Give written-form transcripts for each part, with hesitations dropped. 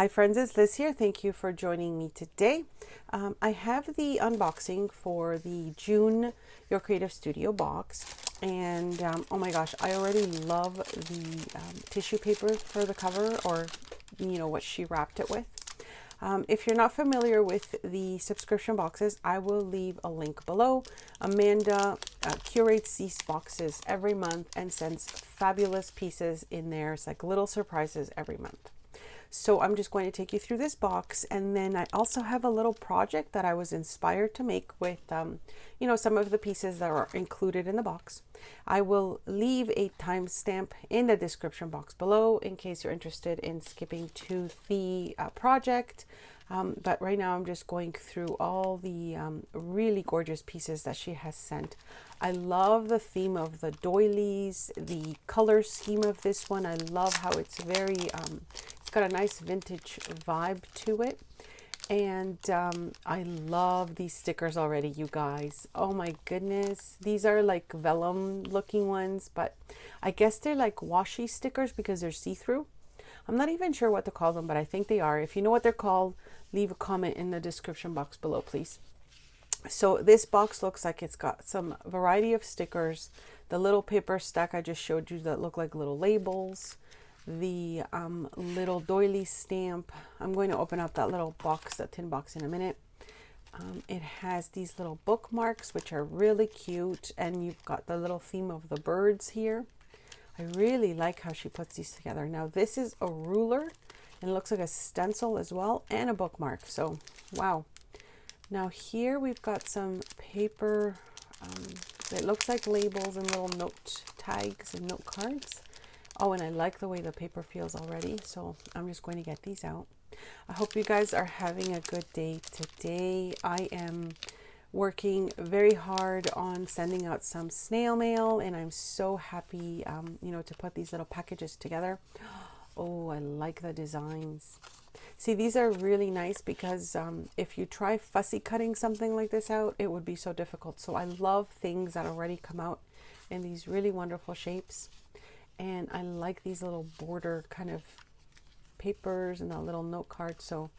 Hi friends, it's Liz here. Thank you for joining me today. I have the unboxing for the June Your Creative Studio box, and oh my gosh, I already love the tissue paper for the cover, or what she wrapped it with. If you're not familiar with the subscription boxes, I will leave a link below. Amanda curates these boxes every month and sends fabulous pieces in there. It's like little surprises every month. So I'm just going to take you through this box, and then I also have a little project that I was inspired to make with some of the pieces that are included in the box. I will leave a timestamp in the description box below in case you're interested in skipping to the project. But right now I'm just going through all the really gorgeous pieces that she has sent. I love the theme of the doilies, the color scheme of this one. I love how it's very, it's got a nice vintage vibe to it. And I love these stickers already, you guys. Oh my goodness. These are like vellum looking ones, but I guess they're like washi stickers because they're see-through. I'm not even sure what to call them, but I think they are. If you know what they're called, leave a comment in the description box below, please. So this box looks like it's got some variety of stickers. The little paper stack I just showed you that look like little labels. The little doily stamp. I'm going to open up that little box, that tin box, in a minute. It has these little bookmarks, which are really cute. And you've got the little theme of the birds here. I really like how she puts these together. Now this is a ruler, and it looks like a stencil as well, and a bookmark. So, wow. Now here we've got some paper. It looks like labels and little note tags and note cards. Oh, and I like the way the paper feels already. So I'm just going to get these out. I hope you guys are having a good day today. I am working very hard on sending out some snail mail, and I'm so happy, to put these little packages together. Oh, I like the designs. See, these are really nice because if you try fussy cutting something like this out, it would be so difficult. So I love things that already come out in these really wonderful shapes. And I like these little border kind of papers and a little note card. So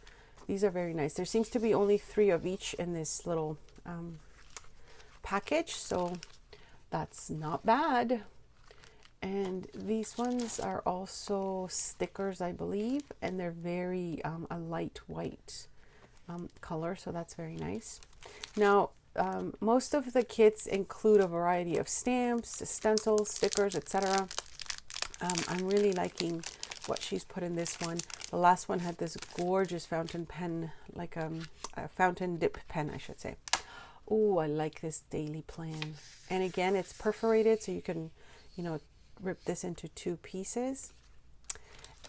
these are very nice. There seems to be only 3 of each in this little package. So that's not bad. And these ones are also stickers, I believe, and they're very a light white color, so that's very nice. Now, most of the kits include a variety of stamps, stencils, stickers, etc. I'm really liking what she's put in this one. The last one had this gorgeous fountain pen, like a fountain dip pen, I should say. Oh, I like this daily plan. And again, it's perforated, so you can, rip this into 2 pieces.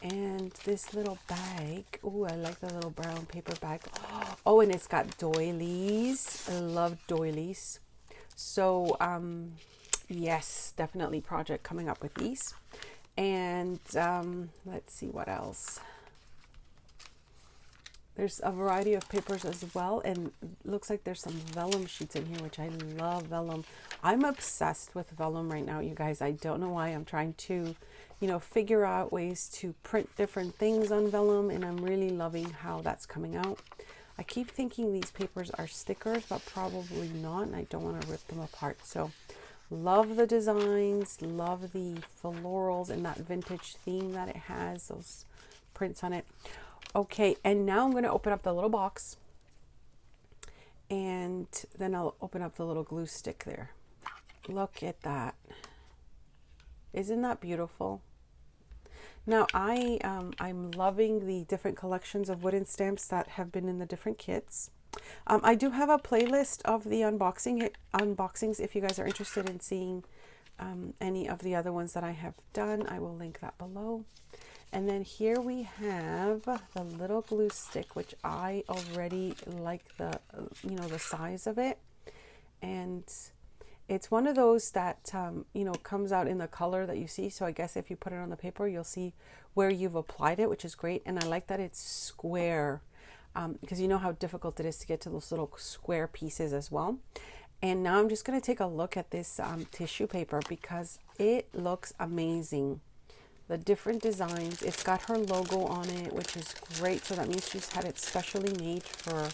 And this little bag, oh, I like the little brown paper bag. Oh, and it's got doilies. I love doilies. So yes, definitely project coming up with these. And let's see what else. There's a variety of papers as well, and looks like there's some vellum sheets in here, which I love vellum. I'm obsessed with vellum right now, you guys. I don't know why. I'm trying to, figure out ways to print different things on vellum, and I'm really loving how that's coming out. I keep thinking these papers are stickers, but probably not, and I don't want to rip them apart. So love the designs, love the florals and that vintage theme that it has, those prints on it. Okay, and now I'm going to open up the little box, and then I'll open up the little glue stick there. Look at that. Isn't that beautiful? Now, I'm loving the different collections of wooden stamps that have been in the different kits. I do have a playlist of the unboxings. If you guys are interested in seeing any of the other ones that I have done, I will link that below. And then here we have the little glue stick, which I already like the size of it. And it's one of those that, comes out in the color that you see. So I guess if you put it on the paper, you'll see where you've applied it, which is great. And I like that it's square because you know how difficult it is to get to those little square pieces as well. And now I'm just going to take a look at this tissue paper because it looks amazing. the different designs. It's got her logo on it, which is great. So that means she's had it specially made for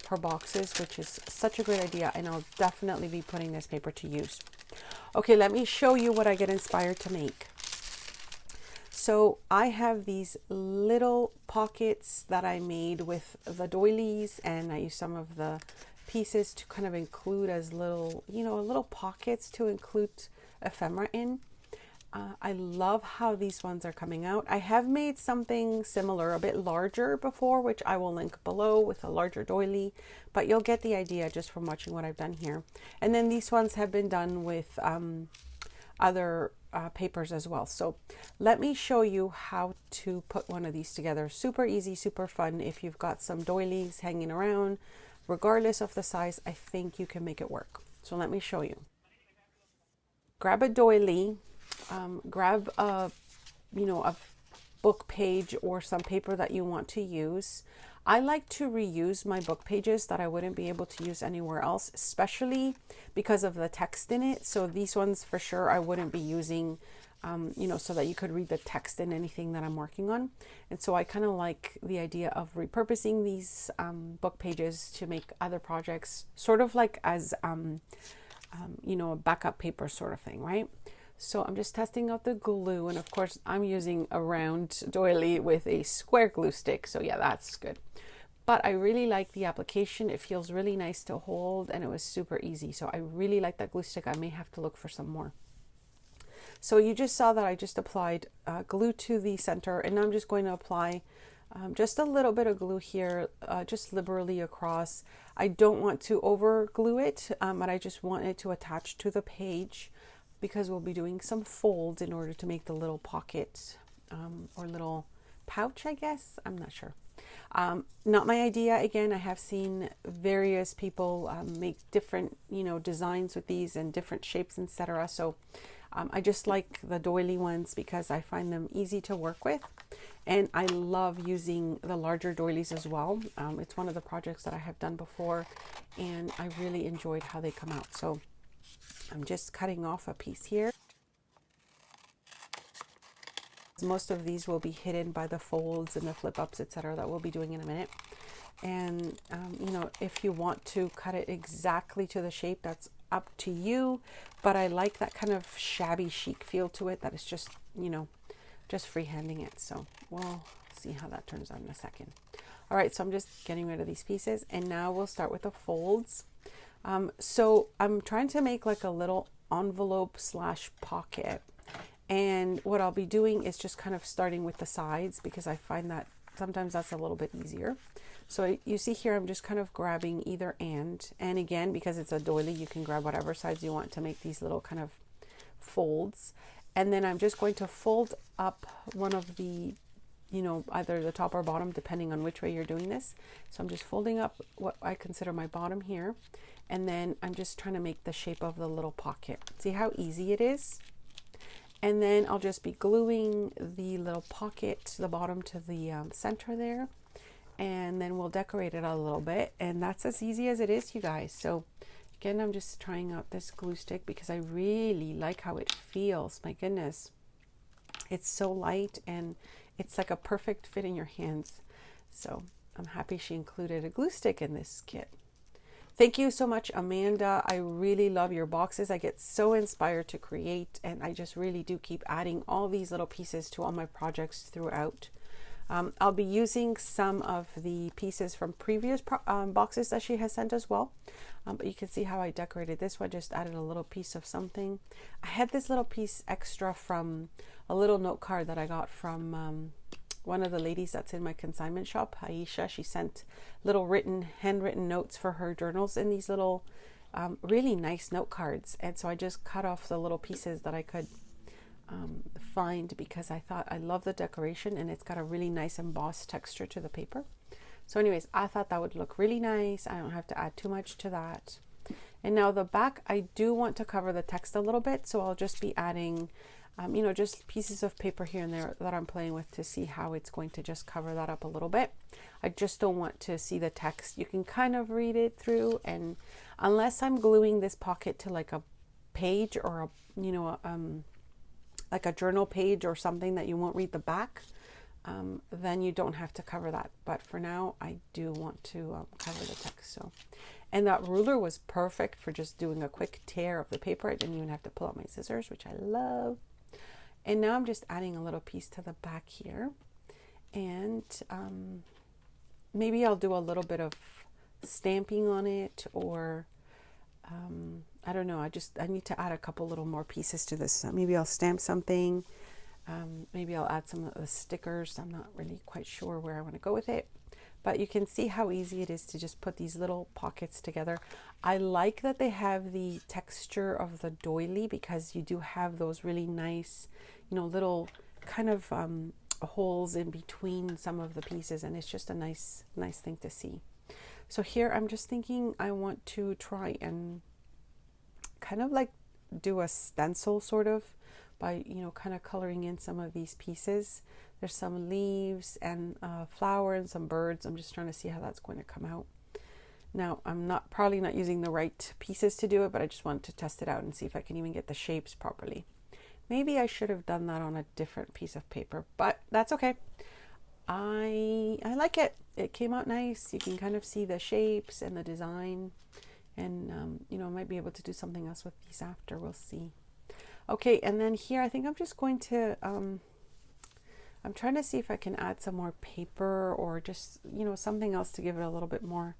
her boxes, which is such a great idea. And I'll definitely be putting this paper to use. Okay, let me show you what I get inspired to make. So I have these little pockets that I made with the doilies, and I use some of the pieces to kind of include as little, little pockets to include ephemera in. I love how these ones are coming out. I have made something similar, a bit larger before, which I will link below with a larger doily, but you'll get the idea just from watching what I've done here. And then these ones have been done with other papers as well. So let me show you how to put one of these together. Super easy, super fun. If you've got some doilies hanging around, regardless of the size, I think you can make it work. So let me show you. Grab a doily. Grab a book page or some paper that you want to use. I like to reuse my book pages that I wouldn't be able to use anywhere else, especially because of the text in it. So these ones for sure I wouldn't be using, so that you could read the text in anything that I'm working on. And so I kind of like the idea of repurposing these book pages to make other projects, sort of like as, a backup paper sort of thing, right? So I'm just testing out the glue, and of course I'm using a round doily with a square glue stick. So yeah, that's good. But I really like the application. It feels really nice to hold, and it was super easy. So I really like that glue stick. I may have to look for some more. So you just saw that I just applied glue to the center, and now I'm just going to apply just a little bit of glue here, just liberally across. I don't want to over glue it, but I just want it to attach to the page, because we'll be doing some folds in order to make the little pocket or little pouch, I guess. I'm not sure. Not my idea. Again, I have seen various people make different, designs with these and different shapes, etc. So I just like the doily ones because I find them easy to work with. And I love using the larger doilies as well. It's one of the projects that I have done before, and I really enjoyed how they come out. So I'm just cutting off a piece here. Most of these will be hidden by the folds and the flip ups, etc., that we'll be doing in a minute. And if you want to cut it exactly to the shape, that's up to you. But I like that kind of shabby chic feel to it, that it's just, just freehanding it. So we'll see how that turns out in a second. All right, so I'm just getting rid of these pieces, and now we'll start with the folds. So I'm trying to make like a little envelope / pocket, and what I'll be doing is just kind of starting with the sides, because I find that sometimes that's a little bit easier. So you see here, I'm just kind of grabbing either and again, because it's a doily, you can grab whatever sides you want to make these little kind of folds. And then I'm just going to fold up one of the, either the top or bottom, depending on which way you're doing this. So I'm just folding up what I consider my bottom here. And then I'm just trying to make the shape of the little pocket. See how easy it is? And then I'll just be gluing the little pocket, the bottom to the center there. And then we'll decorate it a little bit. And that's as easy as it is, you guys. So again, I'm just trying out this glue stick because I really like how it feels. My goodness. It's so light, and it's like a perfect fit in your hands. So I'm happy she included a glue stick in this kit. Thank you so much, Amanda. I really love your boxes. I get so inspired to create, and I just really do keep adding all these little pieces to all my projects throughout. I'll be using some of the pieces from previous boxes that she has sent as well. But you can see how I decorated this one, just added a little piece of something. I had this little piece extra from a little note card that I got from one of the ladies that's in my consignment shop, Aisha. She sent little handwritten notes for her journals in these little really nice note cards. And so I just cut off the little pieces that I could find, because I thought I love the decoration, and it's got a really nice embossed texture to the paper. So anyways, I thought that would look really nice. I don't have to add too much to that. And now the back, I do want to cover the text a little bit, so I'll just be adding just pieces of paper here and there that I'm playing with to see how it's going to just cover that up a little bit. I just don't want to see the text. You can kind of read it through, and unless I'm gluing this pocket to like a page or like a journal page or something that you won't read the back, then you don't have to cover that. But for now, I do want to cover the text. So, and that ruler was perfect for just doing a quick tear of the paper. I didn't even have to pull out my scissors, which I love. And now I'm just adding a little piece to the back here. And maybe I'll do a little bit of stamping on it, or I don't know. I need to add a couple little more pieces to this. Maybe I'll stamp something. Maybe I'll add some of the stickers. I'm not really quite sure where I want to go with it. But you can see how easy it is to just put these little pockets together. I like that they have the texture of the doily, because you do have those really nice, little kind of holes in between some of the pieces, and it's just a nice thing to see. So here I'm just thinking I want to try and kind of like do a stencil sort of by, kind of coloring in some of these pieces. There's some leaves and a flower and some birds. I'm just trying to see how that's going to come out. Now, I'm probably not using the right pieces to do it, but I just wanted to test it out and see if I can even get the shapes properly. Maybe I should have done that on a different piece of paper, but that's okay. I like it. It came out nice. You can kind of see the shapes and the design, and I might be able to do something else with these after. We'll see. Okay, and then here I think I'm just going to I'm trying to see if I can add some more paper, or just something else to give it a little bit more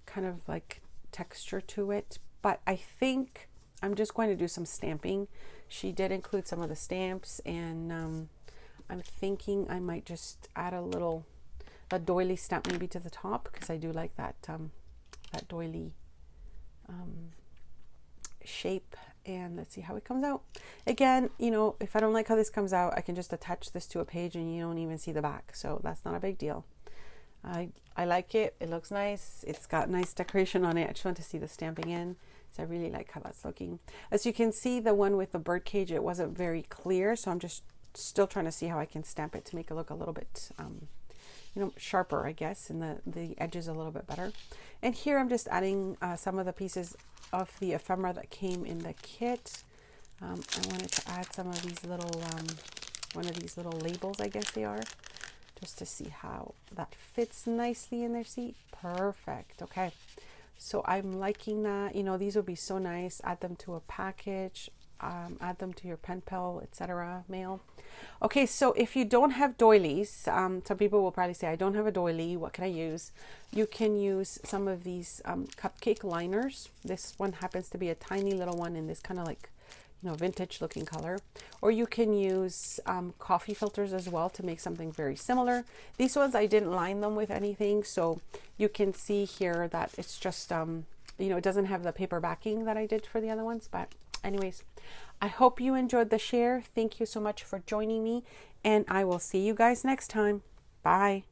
kind of like texture to it. But I think I'm just going to do some stamping. She did include some of the stamps, and I'm thinking I might just add a doily stamp maybe to the top, because I do like that that doily shape. And let's see how it comes out. Again, if I don't like how this comes out, I can just attach this to a page and you don't even see the back. So that's not a big deal. I like it. It looks nice. It's got nice decoration on it. I just want to see the stamping in. So I really like how that's looking. As you can see, the one with the bird cage, it wasn't very clear. So I'm just still trying to see how I can stamp it to make it look a little bit sharper, I guess, and the edges a little bit better. And here I'm just adding some of the pieces of the ephemera that came in the kit. I wanted to add some of these little, one of these little labels, I guess they are, just to see how that fits nicely in their seat. Perfect. Okay. So I'm liking that. These would be so nice. Add them to a package. Add them to your pen pal, etc. mail. Okay, so if you don't have doilies, some people will probably say, I don't have a doily, what can I use? You can use some of these cupcake liners. This one happens to be a tiny little one in this kind of like vintage looking color. Or you can use coffee filters as well to make something very similar. These ones I didn't line them with anything, so you can see here that it's just it doesn't have the paper backing that I did for the other ones. But anyways, I hope you enjoyed the share. Thank you so much for joining me, and I will see you guys next time. Bye.